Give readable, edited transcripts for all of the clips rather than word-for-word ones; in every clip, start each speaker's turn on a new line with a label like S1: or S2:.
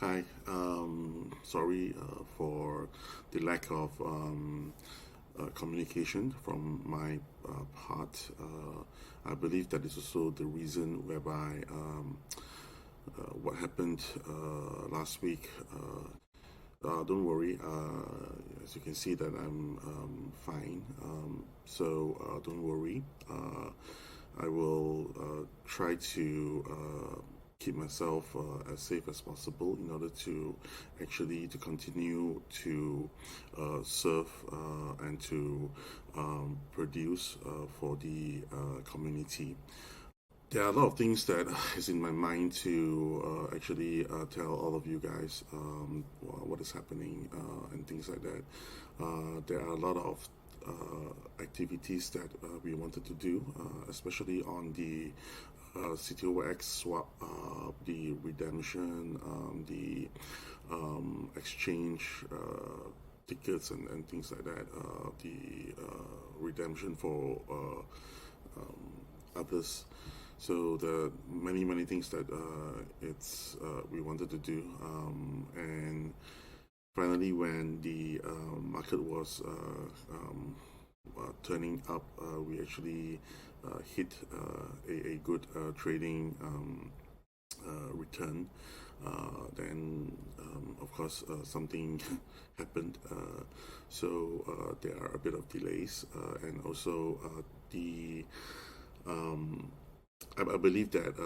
S1: Hi, sorry for the lack of communication from my part. I believe that is also the reason whereby what happened last week. Don't worry, as you can see that I'm fine. Don't worry. I will try to keep myself as safe as possible in order to actually to continue to serve and to produce for the community. There are a lot of things that is in my mind to actually tell all of you guys what is happening and things like that. There are a lot of activities that we wanted to do, especially on the CTOX swap, the redemption, the exchange tickets and things like that, the redemption for others. So the many things that it's we wanted to do, and finally when the market was turning up, we actually hit a good trading return. Then, of course, something happened. There are a bit of delays, and also the I believe that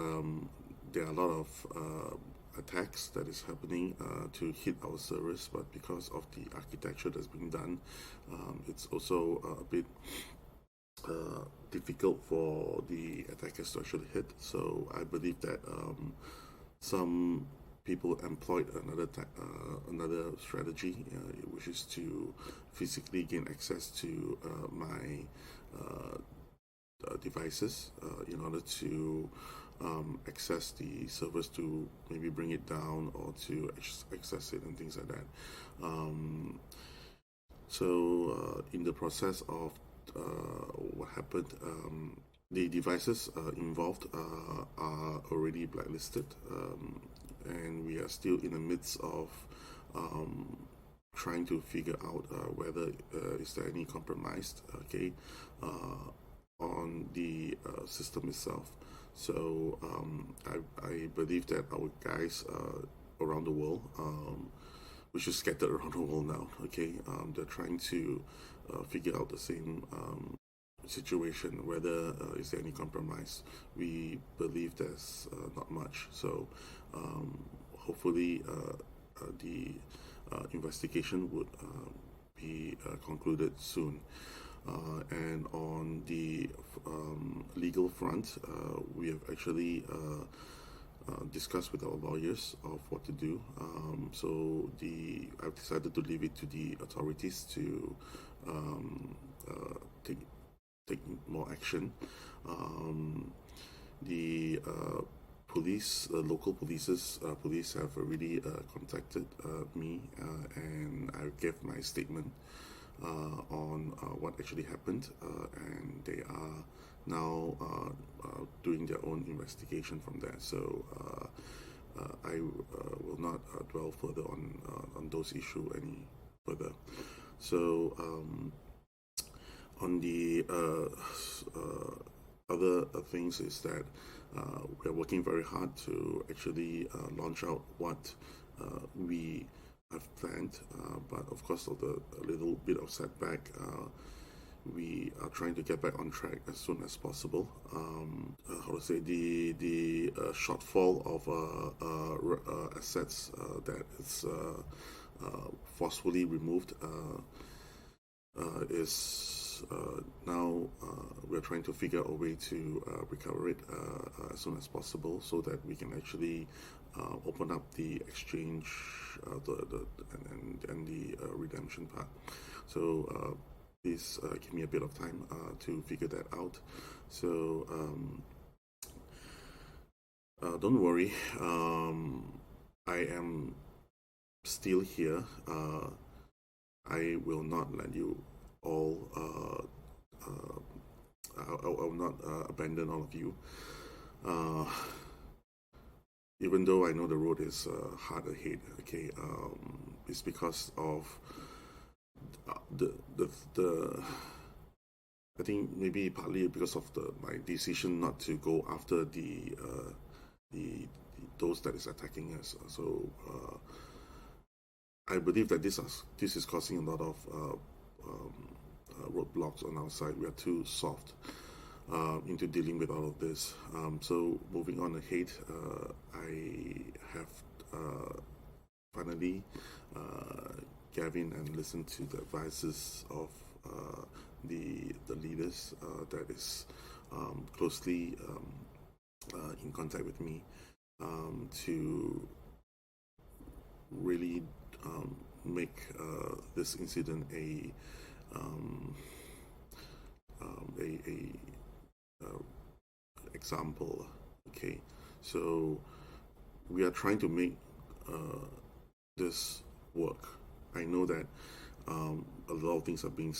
S1: there are a lot of attacks that is happening to hit our servers, but because of the architecture that's being done, it's also a bit difficult for the attackers to actually hit. So I believe that some people employed another strategy, which is to physically gain access to my devices in order to access the servers, to maybe bring it down or to access it and things like that. In the process of what happened, the devices involved are already blacklisted, and we are still in the midst of trying to figure out whether is there any compromise, okay, on the system itself. So I believe that our guys around the world, which is scattered around the world now, okay, they're trying to figure out the same situation, whether is there any compromise. We believe there's not much. So hopefully the investigation would be concluded soon. And on the legal front, we have actually discussed with our lawyers of what to do. I've decided to leave it to the authorities to take more action. The local police have already contacted me, and I gave my statement on what actually happened, and they are now doing their own investigation from there. So I will not dwell further on those issues any further. So on the other things is that we are working very hard to actually launch out what we have planned, but of course, of the a little bit of setback, we are trying to get back on track as soon as possible. How to say, the shortfall of assets that is forcefully removed is now we're trying to figure a way to recover it as soon as possible, so that we can actually open up the exchange, and the redemption part. So please give me a bit of time to figure that out. So don't worry, I am still here. I will not let you all. I will not abandon all of you. even though I know the road is hard ahead. Okay, it's because of the I think maybe partly because of my decision not to go after the those that is attacking us. So I believe that this is causing a lot of roadblocks on our side. We are too soft into dealing with all of this. So moving on ahead, I have finally given and listened to the advices of the leaders that is closely in contact with me to really make this incident a example. Okay, so we are trying to make this work. I know that a lot of things are being